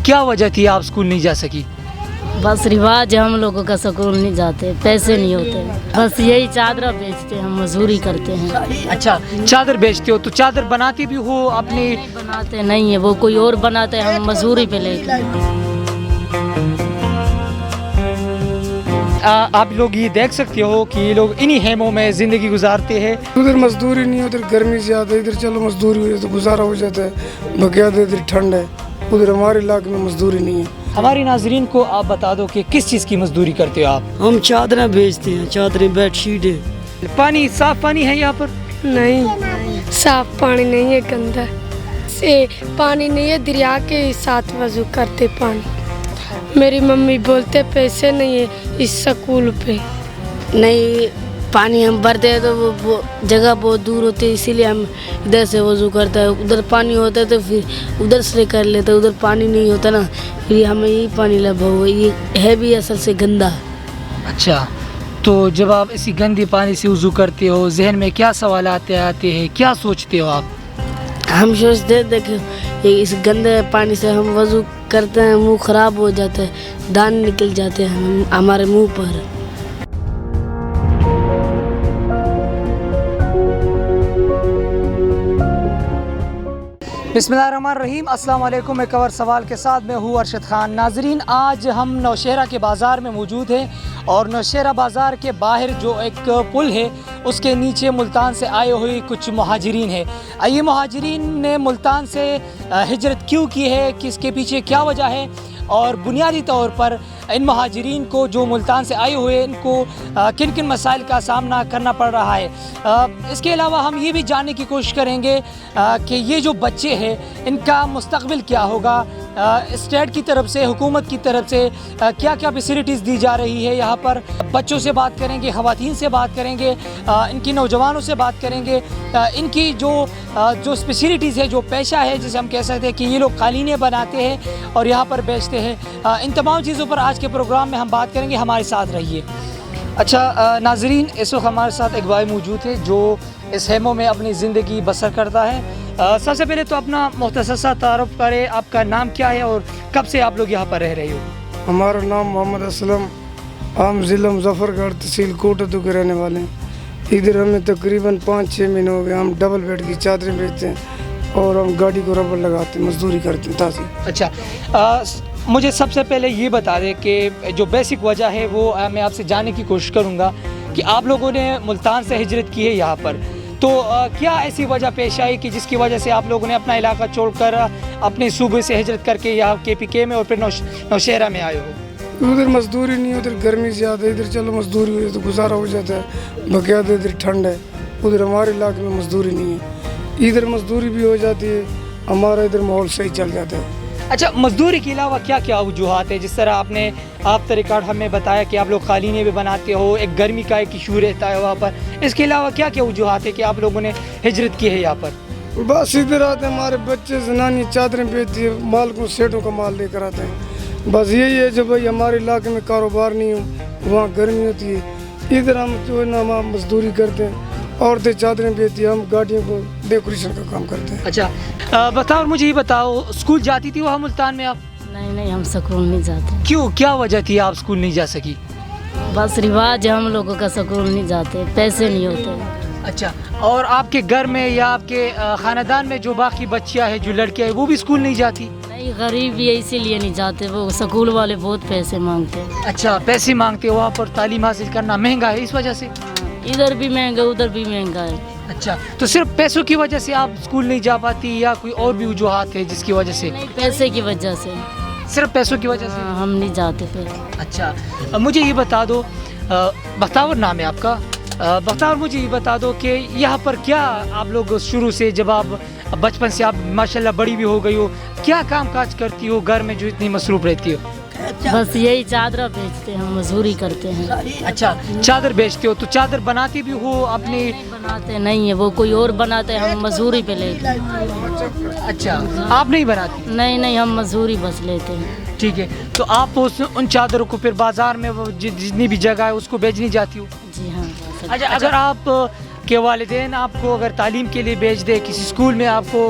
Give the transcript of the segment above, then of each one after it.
क्या वजह थी आप स्कूल नहीं जा सकी? बस रिवाज है, हम लोगों का स्कूल नहीं जाते, पैसे नहीं होते, बस यही चादर बेचते हैं, हम मजदूरी करते हैं। अच्छा, चादर बेचते हो तो चादर बनाते भी हो अपने? नहीं बनाते नहीं है, वो कोई और बनाते हैं, हम मजदूरी पे लेते हैं। आप लोग ये देख सकते हो कि ये लोग इन्हीं हेमों में ज़िंदगी गुजारते हैं। उधर मजदूरी नहीं है, उधर गर्मी ज़्यादा है, इधर चलो मजदूरी हो जाए तो गुजारा हो जाता है। बकायदा इधर ठंड है, उधर हमारे इलाके में मजदूरी नहीं है। हमारे नाजरीन को आप बता दो कि किस चीज़ की मजदूरी करते हो आप? हम चादरें बेचते हैं, चादरें बेडशीट है। पानी साफ पानी है यहाँ पर? नहीं, साफ पानी नहीं है, गंदा से पानी नहीं है, दरिया के साथ वजू करते पानी। मेरी मम्मी बोलते पैसे नहीं है इस स्कूल पे। नहीं, पानी हम भरते हैं तो वो जगह बहुत दूर होती है, इसीलिए हम इधर से वजू करते हैं। उधर पानी होता है तो फिर उधर से कर लेते हैं, उधर पानी नहीं होता ना, फिर हमें यही पानी लगा हुआ, ये है भी असल से गंदा। अच्छा, तो जब आप इसी गंदे पानी से वज़ू करते हो, जहन में क्या सवाल आते हैं, क्या सोचते हो आप? हम सोचते हैं देखो, इस गंदे पानी से हम वजू करते हैं, मुंह खराब हो जाता है, दान निकल जाते हैं हमारे मुंह पर। बिस्मिल्लाहिर्रहमानिर्रहीम, अस्सलाम वालेकुम। एक और सवाल के साथ मैं हूँ अरशद ख़ान। नाजरीन, आज हम नौशहरा के बाज़ार में मौजूद हैं और नौशहरा बाज़ार के बाहर जो एक पुल है उसके नीचे मुल्तान से आए हुए कुछ मुहाजिरीन हैं। ये मुहाजिरीन ने मुल्तान से हिजरत क्यों की है, किसके पीछे क्या वजह है, और बुनियादी तौर पर इन मुहाजिरीन को जो मुल्तान से आए हुए इनको किन किन मसाइल का सामना करना पड़ रहा है। इसके अलावा हम ये भी जानने की कोशिश करेंगे कि ये जो बच्चे हैं इनका मुस्तक़बिल क्या होगा, स्टेट की तरफ से, हुकूमत की तरफ से क्या क्या फैसिलिटीज़ दी जा रही है यहाँ पर। बच्चों से बात करेंगे, ख़वातीन से बात करेंगे, इनकी नौजवानों से बात करेंगे, इनकी जो स्पेशलिटीज़ है, जो पेशा है जिसे हम कह सकते हैं कि ये लोग कालीनें बनाते हैं और यहाँ पर बेचते हैं। इन तमाम चीज़ों पर आज के प्रोग्राम में हम बात करेंगे, हमारे साथ रहिए। अच्छा नाजरीन, इस वक्त हमारे साथ एक भाई मौजूद है जो इस हेमों में अपनी ज़िंदगी बसर करता है। सबसे पहले तो अपना मुख्तसर सा तारुफ करें, आपका नाम क्या है और कब से आप लोग यहाँ पर रह रहे हो? हमारा नाम मोहम्मद असलम, हम ज़िला मुजफ्फरगढ़ तहसील कोटद्दू के रहने वाले हैं। इधर हमें तकरीबन 5-6 महीने हो गए। हम डबल बेड की चादरें बेचते हैं और हम गाड़ी को रबर लगाते हैं, मजदूरी करते हैं ताज़ी। अच्छा, मुझे सबसे पहले ये बता दें कि जो बेसिक वजह है वो मैं आपसे जानने की कोशिश करूँगा कि आप लोगों ने मुल्तान से हिजरत की है यहाँ पर, तो क्या ऐसी वजह पेश आई कि जिसकी वजह से आप लोगों ने अपना इलाका छोड़कर अपने सूबे से हिजरत करके यहाँ KPK में और फिर नौशहरा में आए हो? उधर मजदूरी नहीं है, उधर गर्मी ज़्यादा है, इधर चलो मजदूरी हो जाए तो गुजारा हो जाता है। बकायदा इधर ठंड है, उधर हमारे इलाके में मजदूरी नहीं है, इधर मजदूरी भी हो जाती है, हमारा इधर माहौल सही चल जाता है। अच्छा, मजदूरी के अलावा क्या क्या वजूहात है? जिस तरह आपने आफ्टर रिकॉर्ड हमें बताया कि आप लोग कालीनें भी बनाते हो, एक गर्मी का एक इशू रहता है वहाँ पर, इसके अलावा क्या क्या वजूहात है कि आप लोगों ने हिजरत की है यहाँ पर? बस इधर आते हैं, हमारे बच्चे जनानी चादरें बेचती है, माल को सेठों का माल लेकर आते हैं। बस यही है, जब भाई हमारे इलाके में कारोबार नहीं हो, वहाँ गर्मी होती है, इधर हम जो है ना हम मजदूरी करते हैं, औरतें चादरें बेचती है, हम गाड़ियों को डेकोरेशन का काम करते हैं। अच्छा, बताओ, मुझे ये बताओ, स्कूल जाती थी वहाँ मुल्तान में आप? नहीं, हम स्कूल नहीं जाते। क्यों, क्या वजह थी आप स्कूल नहीं जा सकी? बस रिवाज है, हम लोगों का स्कूल नहीं जाते, पैसे नहीं होते। अच्छा, और आपके घर में या आपके ख़ानदान में जो बाकी बच्चियाँ हैं, जो लड़कियाँ हैं, वो भी स्कूल नहीं जाती? नहीं, गरीब भी है इसीलिए नहीं जाते, वो स्कूल वाले बहुत पैसे मांगते हैं। अच्छा, पैसे मांगते, वहाँ पर तालीम हासिल करना महंगा है, इस वजह से? इधर भी महंगा, उधर भी महंगा है। अच्छा, तो सिर्फ पैसों की वजह से आप स्कूल नहीं जा पाती या कोई और भी वजूहात है जिसकी वजह से? नहीं, पैसे की वजह से, सिर्फ पैसों की वजह से? हम नहीं जाते फिर। अच्छा, मुझे ये बता दो, बख्तावर नाम है आपका, बख्तावर, मुझे ये बता दो कि यहाँ पर क्या आप लोग शुरू से, जब आप बचपन से, आप माशाल्लाह बड़ी भी हो गई हो, क्या काम काज करती हो घर में जो इतनी मसरूफ़ रहती हो? बस यही चादर बेचते हैं, हम मजदूरी करते हैं। अच्छा, चादर बेचते हो तो चादर बनाती भी हो अपनी? बनाते नहीं है, वो कोई और बनाते हैं, हम मजदूरी पे लेते हैं। अच्छा, आप नहीं बनाती? नहीं, हम मजदूरी बस लेते हैं। ठीक है, तो आप उन चादरों को फिर बाजार में वो जितनी भी जगह है उसको बेचनी जाती हो? जी हाँ। अच्छा, अगर आप کہ والدین آپ کو اگر تعلیم کے لیے بھیج دے, کسی اسکول میں آپ کو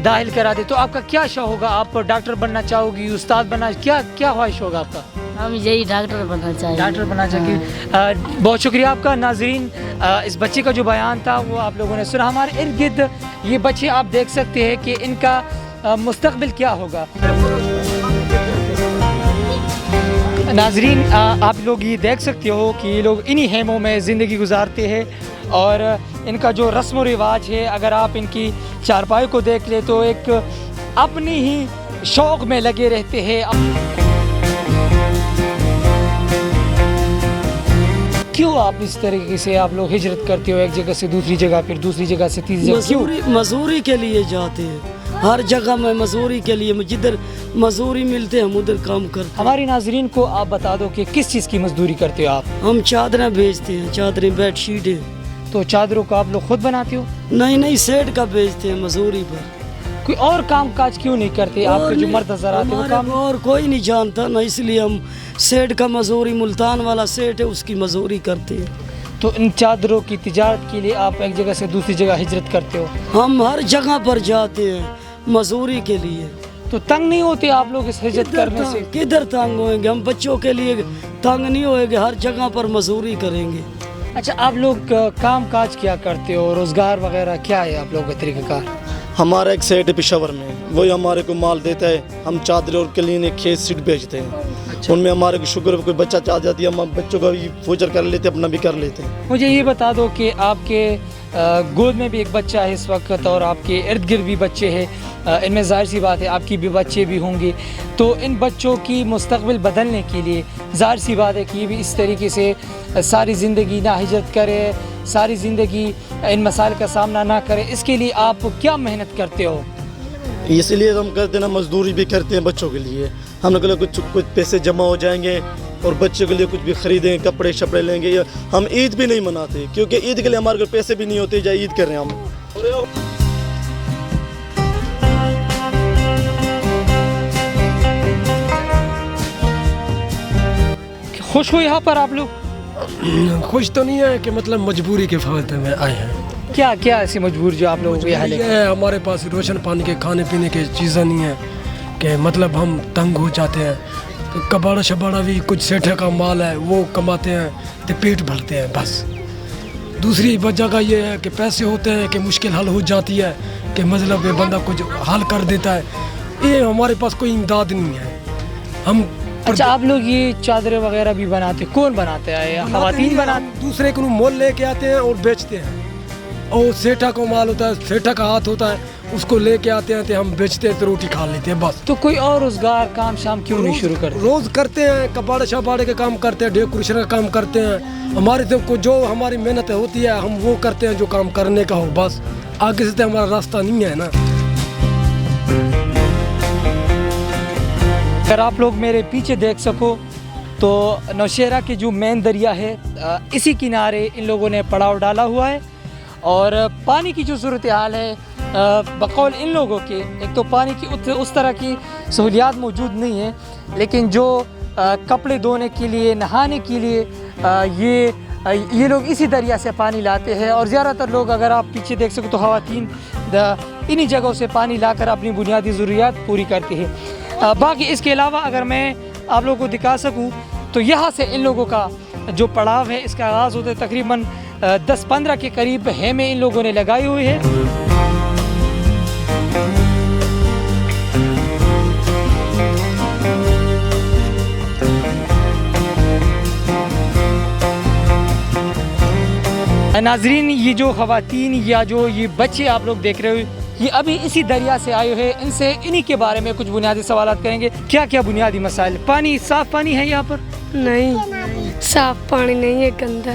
داخل کرا دے, تو آپ کا کیا شوق ہوگا؟ آپ ڈاکٹر بننا چاہو گی, استاد بننا, کیا خواہش ہوگا آپ کا؟ ہم یہی ڈاکٹر بننا چاہیے. ڈاکٹر بننا چاہیے. بہت شکریہ آپ کا. ناظرین, اس بچے کا جو بیان تھا وہ آپ لوگوں نے سنا. ہمارے ارد گرد یہ بچے آپ دیکھ سکتے ہیں کہ ان کا مستقبل کیا ہوگا. ناظرین, آپ لوگ یہ دیکھ سکتے ہو کہ یہ لوگ انہی خیموں میں زندگی گزارتے ہیں, اور ان کا جو رسم و رواج ہے, اگر آپ ان کی چارپائی کو دیکھ لیں تو ایک اپنی ہی شوق میں لگے رہتے ہیں. کیوں آپ اس طریقے سے آپ لوگ ہجرت کرتے ہو ایک جگہ سے دوسری جگہ, پھر دوسری جگہ سے تیسری جگہ؟ کیوں؟ مزدوری کے لیے جاتے ہیں. ہر جگہ میں مزدوری کے لیے, جدھر مزدوری ملتے ہم ادھر کام کرتے ہیں. ہماری ناظرین کو آپ بتا دو کہ کس چیز کی مزدوری کرتے ہو آپ؟ ہم چادریں بیچتے ہیں, چادریں بیڈ شیٹیں. تو چادروں کو آپ لوگ خود بناتے ہو؟ نہیں سیٹ کا بیچتے ہیں مزدوری پر. کوئی اور کام کاج کیوں نہیں کرتے آپ کے جو مرد حضرات ہیں وہ کام؟ اور کوئی نہیں جانتا نا, اس لیے ہم سیٹ کا مزدوری, ملتان والا سیٹ ہے اس کی مزدوری کرتے ہیں. تو ان چادروں کی تجارت کے لیے آپ ایک جگہ سے دوسری جگہ ہجرت کرتے ہو؟ ہم ہر جگہ پر جاتے ہیں مزدوری کے لیے. تو تنگ نہیں ہوتے آپ لوگ اس ہجرت کرنے سے؟ کدھر تنگ ہوئیں گے ہم, بچوں کے لیے تنگ نہیں ہوئیں گے, ہر جگہ پر مزدوری کریں گے. اچھا, آپ لوگ کام کاج کیا کرتے ہو, روزگار وغیرہ کیا ہے آپ لوگوں کا طریقہ کار؟ ہمارا ایک سیٹ ہے پشاور میں, وہی ہمارے کو مال دیتا ہے. ہم چادر اور قلین کھیت سیٹ بیچتے ہیں. ان میں ہمارے کو شکر کوئی بچہ چاہ جاتی ہے, ہم بچوں کا بھی فیوچر کر لیتے ہیں, اپنا بھی کر لیتے ہیں. مجھے یہ بتا دو کہ آپ کے گود میں بھی ایک بچہ ہے اس وقت, اور آپ کے ارد گرد بھی بچے ہیں, ان میں ظاہر سی بات ہے آپ کی بھی بچے بھی ہوں گے. تو ان بچوں کی مستقبل بدلنے کے لیے ظاہر سی بات ہے کہ یہ بھی اس طریقے سے ساری زندگی نہ ہجرت کرے, ساری زندگی ان مسائل کا سامنا نہ کرے. اس کے لیے آپ کیا محنت کرتے ہو؟ اس لیے ہم کرتے ہیں نا, مزدوری بھی کرتے ہیں بچوں کے لیے. ہم لوگ کچھ پیسے جمع ہو جائیں گے اور بچوں کے لیے کچھ بھی خریدیں, کپڑے شپڑے لیں گے. ہم عید بھی نہیں مناتے کیونکہ عید کے لیے ہمارے کو پیسے بھی نہیں ہوتے, جائے عید کر رہے ہیں ہم. خوش ہو یہاں پر آپ لوگ؟ خوش تو نہیں ہے کہ مطلب مجبوری کے فائدے میں آئے ہیں. کیا ایسی مجبور جو آپ لوگوں کو یہاں لے ہے, ہمارے پاس روشن پانی کے, کھانے پینے کے چیزیں نہیں ہیں, کہ مطلب ہم تنگ ہو جاتے ہیں. کباڑا شباڑا بھی کچھ سیٹھے کا مال ہے وہ کماتے ہیں تو پیٹ بھرتے ہیں بس. دوسری وجہ کا یہ ہے کہ پیسے ہوتے ہیں کہ مشکل حل ہو جاتی ہے, کہ مطلب بندہ کچھ حل کر دیتا ہے. یہ ہمارے پاس کوئی امداد نہیں ہے. ہم اچھا, آپ لوگ یہ چادریں وغیرہ بھی بناتے, کون بناتے ہیں؟ خواتین بناتے؟ دوسرے کو مول لے کے آتے ہیں اور بیچتے ہیں. اور سیٹھا کو مال ہوتا ہے, سیٹھا کا ہاتھ ہوتا ہے, اس کو لے کے آتے ہیں تو ہم بیچتے ہیں تو روٹی کھا لیتے ہیں بس. تو کوئی اور روزگار کام شام کیوں نہیں شروع کرتے؟ روز کرتے ہیں, کباڑے شباڑے کے کام کرتے ہیں, ڈیکوریشن کا کام کرتے ہیں. ہماری تو جو ہماری محنت ہوتی ہے ہم وہ کرتے ہیں جو کام کرنے کا ہو بس. آگے سے تو ہمارا راستہ نہیں ہے نا. اگر آپ لوگ میرے پیچھے دیکھ سکو تو نوشہرہ کے جو مین دریا ہے اسی کنارے ان لوگوں نے پڑاؤ ڈالا ہوا ہے. اور پانی کی جو صورتحال ہے بقول ان لوگوں کے, ایک تو پانی کی اس طرح کی سہولیات موجود نہیں ہیں, لیکن جو کپڑے دھونے کے لیے, نہانے کے لیے یہ لوگ اسی دریا سے پانی لاتے ہیں. اور زیادہ تر لوگ اگر آپ پیچھے دیکھ سکو تو خواتین انہی جگہوں سے پانی لا کر اپنی بنیادی ضروریات پوری کرتی ہیں. باقی اس کے علاوہ اگر میں آپ لوگوں کو دکھا سکوں تو یہاں سے ان لوگوں کا جو پڑاؤ ہے اس کا آغاز ہوتا ہے. تقریباً 10-15 کے قریب خیمے ان لوگوں نے لگائی ہوئی ہے. ناظرین, یہ جو خواتین یا جو یہ بچے آپ لوگ دیکھ رہے ہو یہ ابھی اسی دریا سے آئے ہوئے, ان سے انہی کے بارے میں کچھ بنیادی سوالات کریں گے. کیا بنیادی مسائل؟ پانی صاف پانی ہے یہاں پر؟ نہیں, صاف پانی نہیں ہے, گندا.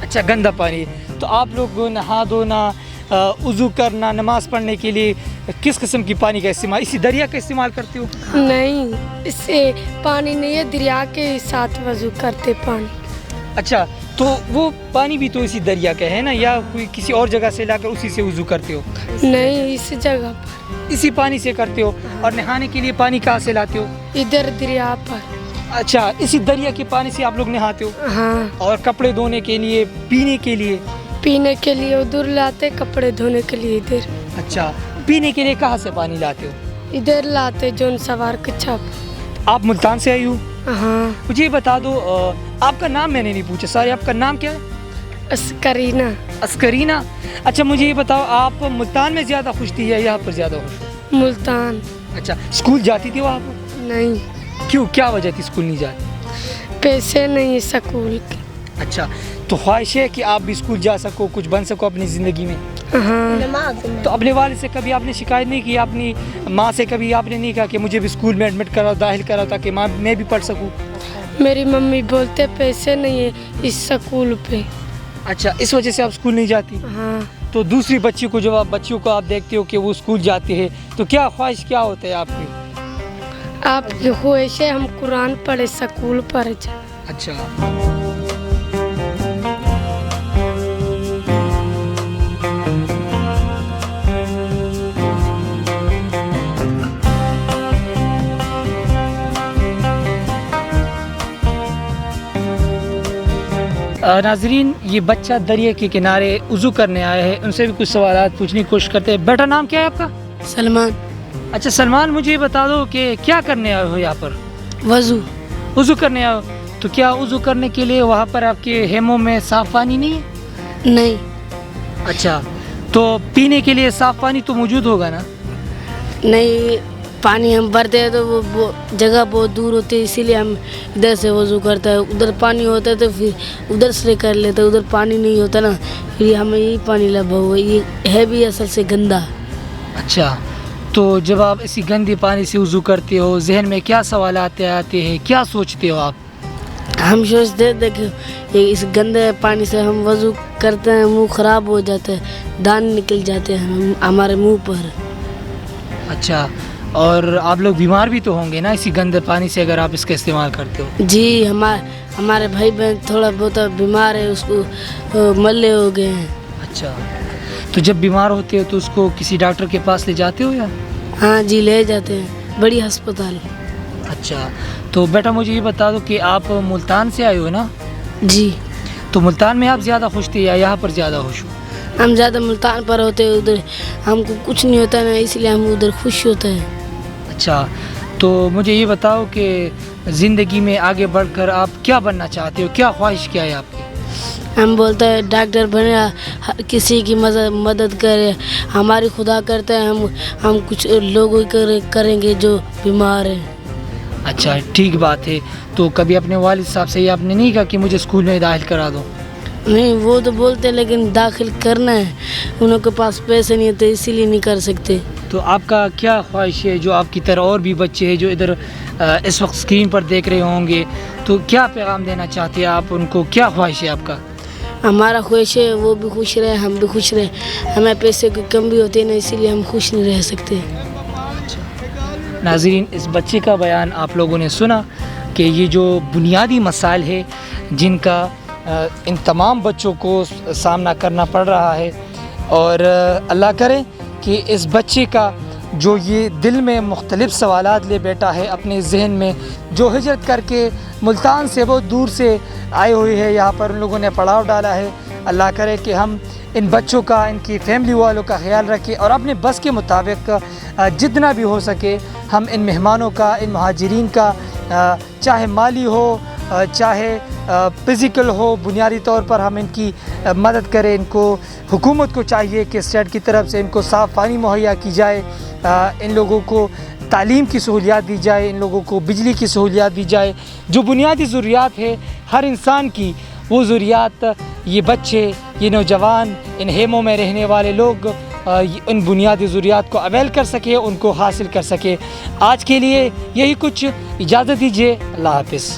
اچھا, گندا پانی. تو آپ لوگ نہا دھونا, وضو کرنا, نماز پڑھنے کے لیے کس قسم کی پانی کا استعمال, اسی دریا کا استعمال کرتے ہو؟ نہیں, اس سے پانی نہیں ہے, دریا کے ساتھ وضو کرتے پانی. اچھا, تو وہ پانی بھی تو اسی دریا کا ہے نا, یا کوئی کسی اور جگہ سے لا کر اسی سے وضو کرتے ہو؟ نہیں, اس جگہ پر اسی پانی سے کرتے ہو. اور نہانے کے لیے پانی کہاں سے لاتے ہو؟ ادھر دریا پر. اچھا, اسی دریا کے پانی سے آپ لوگ نہاتے ہو؟ ہاں. اور کپڑے دھونے کے لیے, پینے کے لیے पीने के लिए उधर लाते, कपड़े धोने के लिए इधर। अच्छा, पीने के लिए कहाँ से पानी लाते हो? इधर लाते जोन सवार के छाप। आप मुल्तान से आई हो? हाँ। मुझे ये बता दो, आपका नाम मैंने नहीं पूछा। सॉरी, आपका नाम क्या है? अस्करीना। अस्करीना। अच्छा, मुझे ये बताओ, आप मुल्तान में ज़्यादा खुश थी या यहाँ पर ज़्यादा खुश हो? मुल्तान। अच्छा, स्कूल जाती थी वहाँ पर? नहीं, क्यों, क्या वजह थी स्कूल नहीं जाती? पैसे नहीं स्कूल के। अच्छा, तो ख्वाहिश है कि आप भी स्कूल जा सको, कुछ बन सको अपनी ज़िंदगी में? हाँ। तो अपने वालिद से कभी आपने शिकायत नहीं की? अपनी माँ से कभी आपने नहीं कहा कि मुझे भी स्कूल में एडमिट कराओ, दाखिल कराओ, ताकि मैं भी पढ़ सकूँ? मेरी मम्मी बोलते पैसे नहीं है इस स्कूल पे। अच्छा, इस वजह से आप स्कूल नहीं जाती? हाँ। तो दूसरी बच्ची को, जब आप बच्चियों को आप देखते हो कि वो स्कूल जाते हैं, तो क्या ख्वाहिश क्या होता है आपकी? आपकी ख्वाहिश है हम कुरान पढ़े, स्कूल पढ़े जाए। अच्छा, नाजरीन, ये बच्चा दरिया के किनारे वज़ू करने आए हैं, उनसे भी कुछ सवाल पूछने की कोशिश करते हैं। बेटा, नाम क्या है आपका? सलमान। अच्छा सलमान, मुझे ये बता दो कि क्या करने आए हो यहाँ पर? वज़ू। वज़ू करने आए हो, तो क्या वज़ू करने के लिए वहाँ पर आपके हेमों में साफ़ पानी नहीं है? नहीं। अच्छा, तो पीने के लिए साफ़ पानी तो मौजूद होगा ना? नहीं, पानी हम भरते हैं तो वो जगह बहुत दूर होती है, इसीलिए हम इधर से वज़ू करते हैं। उधर पानी होता है तो फिर उधर से कर लेते हैं, उधर पानी नहीं होता ना, फिर हमें यही पानी लगा हुआ। ये है भी असल से गंदा। अच्छा, तो जब आप इसी गंदे पानी से वज़ू करते हो, जहन में क्या सवाल आते हैं, क्या सोचते हो आप? हम सोचते हैं देखो, इस गंदे पानी से हम वज़ू करते हैं, मुंह ख़राब हो जाता है, दाने निकल जाते हैं हमारे मुंह पर। अच्छा, और आप लोग बीमार भी तो होंगे ना इसी गंदे पानी से, अगर आप इसका इस्तेमाल करते हो? जी, हमारे भाई बहन थोड़ा बहुत बीमार है, उसको मल्ले हो गए हैं। अच्छा, तो जब बीमार होते हो तो उसको किसी डॉक्टर के पास ले जाते हो या? हाँ जी, ले जाते हैं बड़ी अस्पताल। अच्छा, तो बेटा मुझे ये बता दो कि आप मुल्तान से आए हो ना? जी। तो मुल्तान में आप ज़्यादा खुश थे या यहाँ पर ज़्यादा खुश हो? हम ज़्यादा मुल्तान पर होते हैं, उधर हमको कुछ नहीं होता ना, इसलिए हम उधर खुश होते हैं। अच्छा, तो मुझे ये बताओ कि ज़िंदगी में आगे बढ़कर आप क्या बनना चाहते हो, क्या ख्वाहिश क्या है आपकी? हम बोलते हैं डॉक्टर बने, हर किसी की मदद करे, हमारी खुदा करते हैं हम कुछ लोगों करेंगे जो बीमार हैं। अच्छा, ठीक बात है। तो कभी अपने वालिद साहब से ये आपने नहीं कहा कि मुझे स्कूल में दाखिल करा दो? नहीं, वो तो बोलते हैं लेकिन दाखिल करना है, उनके पास पैसे नहीं होते, इसीलिए नहीं कर सकते। तो आपका क्या ख्वाहिश है, जो आपकी तरह और भी बच्चे हैं जो इधर इस वक्त स्क्रीन पर देख रहे होंगे, तो क्या पैगाम देना चाहते हैं आप उनको, क्या ख्वाहिश है आपका? हमारा ख्वाहिश है वो भी खुश रहे, हम भी खुश रहे, हमें पैसे की कम भी होती है ना, इसीलिए हम खुश नहीं रह सकते। नाज़रीन, इस बच्चे का बयान आप लोगों ने सुना कि ये जो बुनियादी मसाइल है जिनका इन तमाम बच्चों को सामना करना पड़ रहा है, और अल्लाह करे कि इस बच्चे का जो ये दिल में मुख्तलिफ़ सवालात ले बैठा है अपने जहन में, जो हिजरत करके मुल्तान से बहुत दूर से आए हुए हैं, यहाँ पर उन लोगों ने पड़ाव डाला है, अल्लाह करे कि हम इन बच्चों का, इनकी फैमिली वालों का ख्याल रखें और अपने बस के मुताबिक जितना भी हो सके हम इन मेहमानों का, इन महाजिरीन का, चाहे माली हो चाहे फ़िज़िकल हो, बुनियादी तौर पर हम इनकी मदद करें। इनको हुकूमत को चाहिए कि स्टेट की तरफ से इनको साफ़ पानी मुहैया की जाए, इन लोगों को तालीम की सहूलियात दी जाए, इन लोगों को बिजली की सहूलियात दी जाए। जो बुनियादी ज़रूरियात है हर इंसान की, वो ज़रूरियात ये बच्चे, ये नौजवान, इन हेमों में रहने वाले लोग इन बुनियादी ज़रूरियात को अवेल कर सके, उनको हासिल कर सके। आज के लिए यही कुछ, इजाज़त दीजिए, अल्लाह हाफ़िज़।